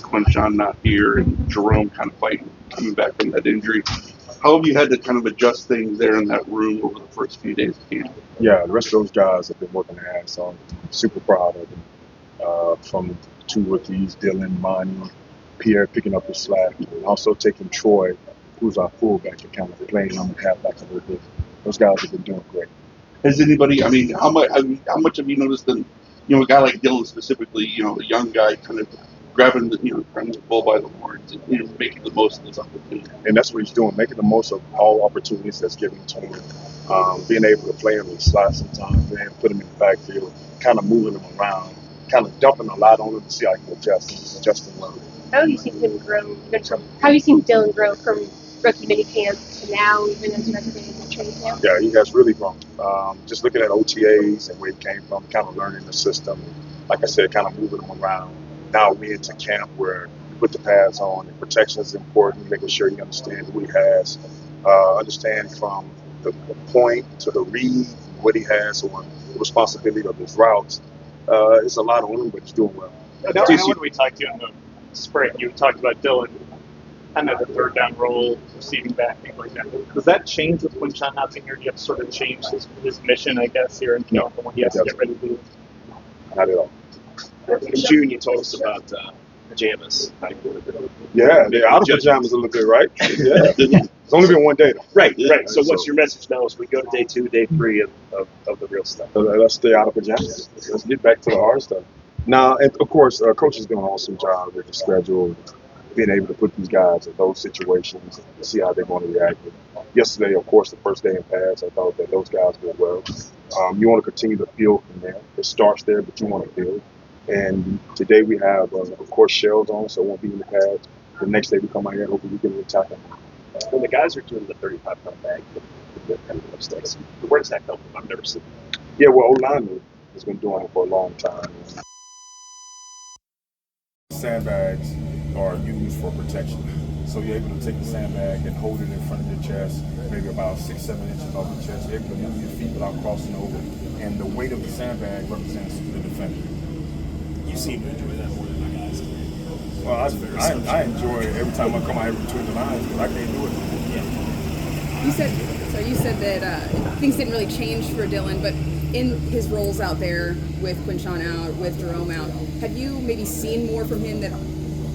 Quinshon not here and Jerome kind of fighting, coming back from that injury. How have you had to kind of adjust things there in that room over the first few days of camp? Yeah, the rest of those guys have been working their ass off. Super proud of them. From two rookies, Dylan, Monty, Pierre picking up the slack, and also taking Troy, who's our fullback, and kind of playing on the halfback a little bit. Those guys have been doing great. Has anybody? I mean, how much have you noticed that a guy like Dylan specifically, a young guy, kind of grabbing grabbing the bull by the horns and making the most of this opportunity? And that's what he's doing, making the most of all opportunities that's given to him. Being able to play him in the slot sometimes, being able to put him in the backfield, kind of moving him around, kind of dumping a lot on him to see how he can adjust. He's adjusting well. How have you seen him grow? How have you seen Dylan grow from rookie minicamp to now, even as representing the training camp? Yeah, he has really grown. Just looking at OTAs and where he came from, kind of learning the system. Like I said, kind of moving him around. Now we're into camp where we put the pads on, and protection is important, making sure he understands what he has, understand from the point to the read, what he has on the responsibility of his routes. It's a lot on him, but he's doing well. Now, when we talked to you in the spring, you talked about Dylan, kind of the third down role, receiving back, things like that. Does that change with Quinshon not being here? Do you have to sort of change his mission, I guess, here in camp and what he has to get ready to do? Not at all. In June, you told us about pajamas. Yeah, they're out of pajamas a little bit, right? Yeah. It's only been one day, though. Right. So what's your message now as we go to day 2, day 3 of the real stuff? Let's stay out of pajamas. Let's get back to the hard stuff. Now, and of course, Coach is doing an awesome job with the schedule, being able to put these guys in those situations and see how they're going to react. Yesterday, of course, the first day in pads, I thought that those guys did well. You want to continue to build from there. It starts there, but you want to build. And today we have, of course, shells on, so it won't be in the pads. The next day we come out here and hopefully we get an attack on them. When the guys are doing the 35-pound bag, the kind of mistakes, where does that come from? I've never seen it. Yeah, well, O-line has been doing it for a long time. Sandbags are used for protection. So you're able to take the sandbag and hold it in front of your chest, maybe about 6-7 inches off your chest. You're able to move your feet without crossing over. And the weight of the sandbag represents the defender. You seem to enjoy that more than my guys. Well, I enjoy it every time I come out here between the lines, but I can't do it. Yeah. You said that things didn't really change for Dylan, but in his roles out there with Quinshon out, with Jerome out, have you maybe seen more from him that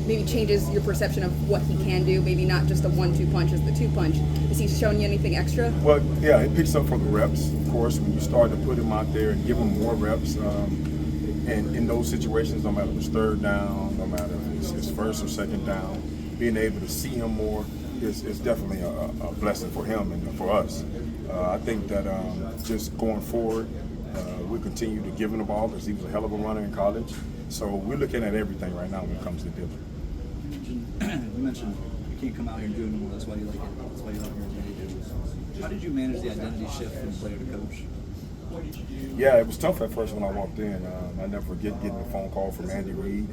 maybe changes your perception of what he can do? Maybe not just the 1-2 punch, as the 2-punch. Has he shown you anything extra? Well, yeah, it picks up from the reps, of course. When you start to put him out there and give him more reps, and in those situations, no matter if it's third down, no matter if it's first or second down, being able to see him more is definitely a blessing for him and for us. I think that just going forward, we'll continue to give him the ball because he was a hell of a runner in college. So we're looking at everything right now when it comes to Dylan. You mentioned you can't come out here and do it anymore. That's why you like it. That's why you like it. How did you manage the identity shift from player to coach? Yeah, it was tough at first when I walked in. I never forget getting a phone call from Andy Reid.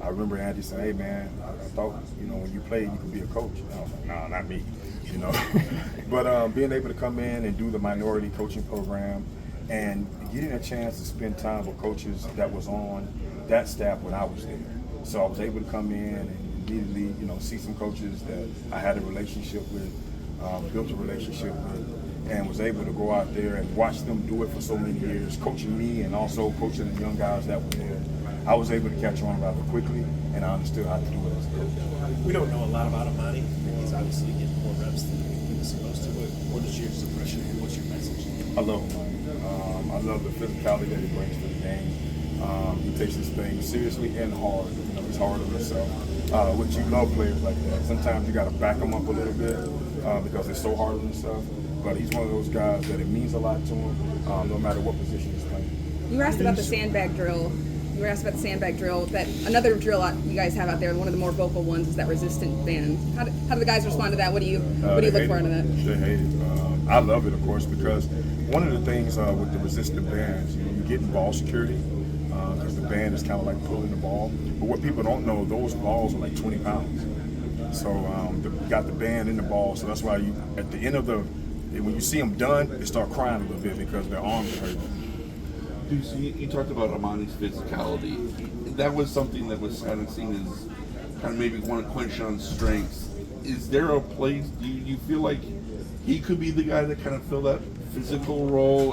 I remember Andy saying, "Hey man, I thought when you played you could be a coach." And I was like, "Nah, not me," But being able to come in and do the minority coaching program and getting a chance to spend time with coaches that was on that staff when I was there, so I was able to come in and immediately see some coaches that I had a relationship with, built a relationship with. And was able to go out there and watch them do it for so many years, coaching me and also coaching the young guys that were there. I was able to catch on rather quickly, and I understood how to do it as a coach. We don't know a lot about Amani. He's obviously getting more reps than he was supposed to. What is your impression and what's your message? I love Amani. I love the physicality that he brings to the game. He takes this thing seriously and hard. He's hard on himself. Which you love players like that. Sometimes you got to back them up a little bit because they're so hard on themselves. But he's one of those guys that it means a lot to him, no matter what position he's playing. You were asked about the sandbag drill. That another drill you guys have out there, one of the more vocal ones, is that resistant band. How do the guys respond to that? What do you look for out of that? They hate it. I love it, of course, because one of the things with the resistant bands, you get in ball security because the band is kind of like pulling the ball. But what people don't know, those balls are like 20 pounds. So you got the band in the ball, so that's why at the end of when you see them done, they start crying a little bit because their arms are hurting. Duce, you talked about Amani's physicality. that was something that was kind of seen as kind of maybe one of Quinshon's strengths. Is there a place? Do you feel like he could be the guy that kind of fill that physical role,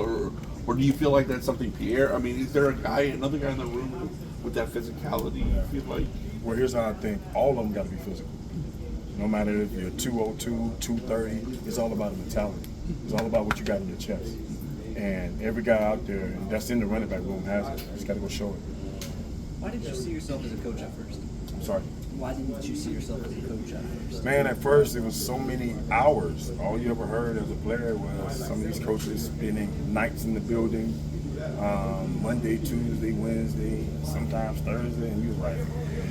or do you feel like that's something Pierre? I mean, is there another guy in the room with that physicality? You feel like? Well, here's how I think. All of them got to be physical. No matter if you're 202, 230, it's all about the mentality. It's all about what you got in your chest. And every guy out there that's in the running back room has it. You just got to go show it. Why did you see yourself as a coach at first? I'm sorry. Why didn't you see yourself as a coach at first? Man, at first it was so many hours. All you ever heard as a player was some of these coaches spending nights in the building, Monday, Tuesday, Wednesday, sometimes Thursday, and you was like,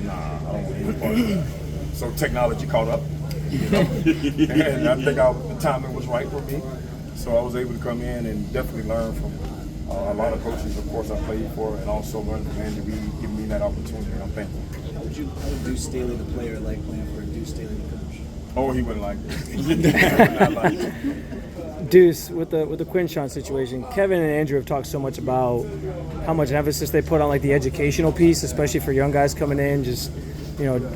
nah, I don't want any part of that. So technology caught up, you know, and I think the timing was right for me. So I was able to come in and definitely learn from a lot of coaches, of course, I played for, and also learn from Andy Reid, giving me that opportunity, and I'm thankful. How would Duce Staley, the player, like playing for Duce Staley, the coach? Oh, he wouldn't like it. He would not like it. Deuce, with the Quinshon situation, Kevin and Andrew have talked so much about how much emphasis they put on like the educational piece, especially for young guys coming in, just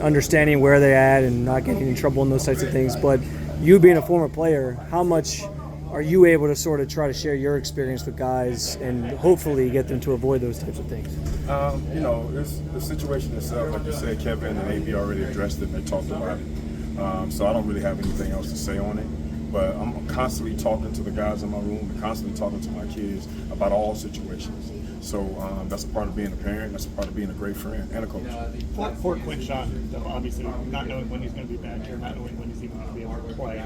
understanding where they're at and not getting in trouble and those types of things. But you being a former player, how much are you able to sort of try to share your experience with guys and hopefully get them to avoid those types of things? It's the situation itself, like you said, Kevin and AB already addressed it and they talked about it. So I don't really have anything else to say on it. But I'm constantly talking to the guys in my room and constantly talking to my kids about all situations. So that's a part of being a parent, that's a part of being a great friend and a coach. For Quinshon, though, obviously, not knowing when he's going to be back here, not knowing when he's even going to be able to play,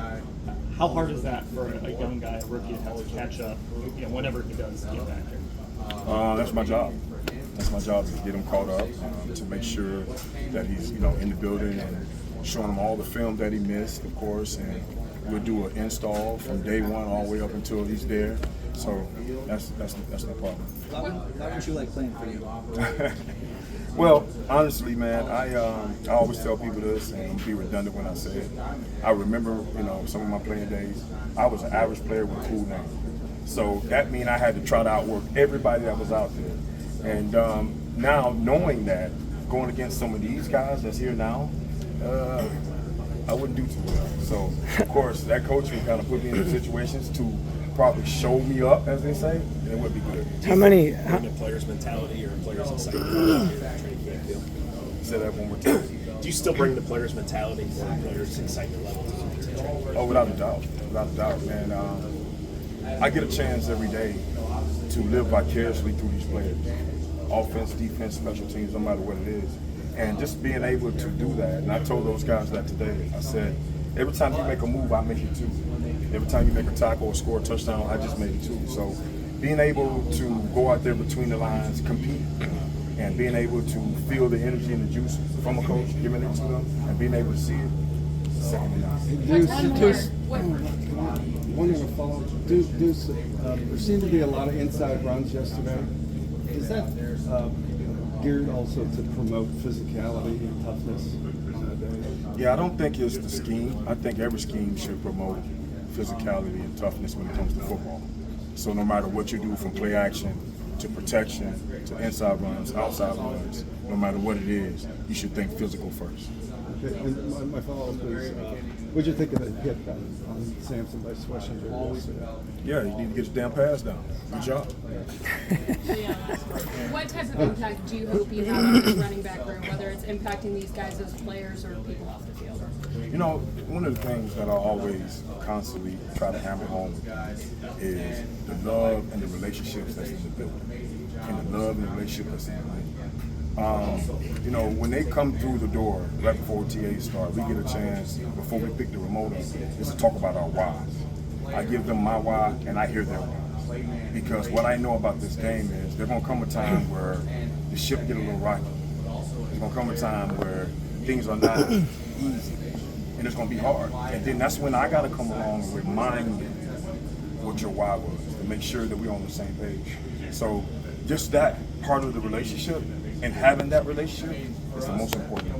how hard is that for a young guy, a rookie, to have to catch up, whenever he does get back here? That's my job. That's my job, to get him caught up, to make sure that he's in the building and showing him all the film that he missed, of course, and we'll do an install from day one all the way up until he's there. So that's no problem. Why don't you like playing for you? Well, honestly, man, I always tell people this, and I'm be redundant when I say it. I remember, some of my playing days, I was an average player with a cool name. So that means I had to try to outwork everybody that was out there. And now, knowing that, going against some of these guys that's here now, I wouldn't do too well. So, of course, that coach would kind of put me in situations to probably show me up, as they say, and it would be good. Bring the player's mentality or player's excitement to that training camp field? Say that one more time. Do you still bring the player's mentality or player's excitement level to the training camp? Oh, without a doubt. Without a doubt, man. I get a chance every day to live vicariously through these players. Offense, defense, special teams, no matter what it is. And just being able to do that, and I told those guys that today, I said, every time you make a move, I make it too. Every time you make a tackle or score a touchdown, I just made it too. So being able to go out there between the lines, compete, and being able to feel the energy and the juice from a coach, giving it to them, and being able to see it, second to none. Deuce, one more follow. Deuce, there seemed to be a lot of inside runs yesterday. Is that geared also to promote physicality and toughness on the day? Yeah, I don't think it's the scheme. I think every scheme should promote physicality and toughness when it comes to football. So no matter what you do, from play action to protection to inside runs, outside runs, no matter what it is, you should think physical first. Okay, and my follow-up is, what did you think of the hit on Sampson by Schwessinger? Yeah, you need to get your damn pass down. Good job. What type of impact do you hope you have on this running back room, whether it's impacting these guys as players or people off the field? One of the things that I always constantly try to hammer home is the love and the relationships that's in the building, and the love and the relationship that's in the when they come through the door right before TA start, we get a chance before we pick the remote up is to talk about our whys. I give them my why and I hear their whys. Because what I know about this game is there's gonna come a time where the ship get a little rocky. There's gonna come a time where things are not easy and it's gonna be hard. And then that's when I gotta come along and remind you what your why was to make sure that we're on the same page. So just that part of the relationship and having that relationship is the most important.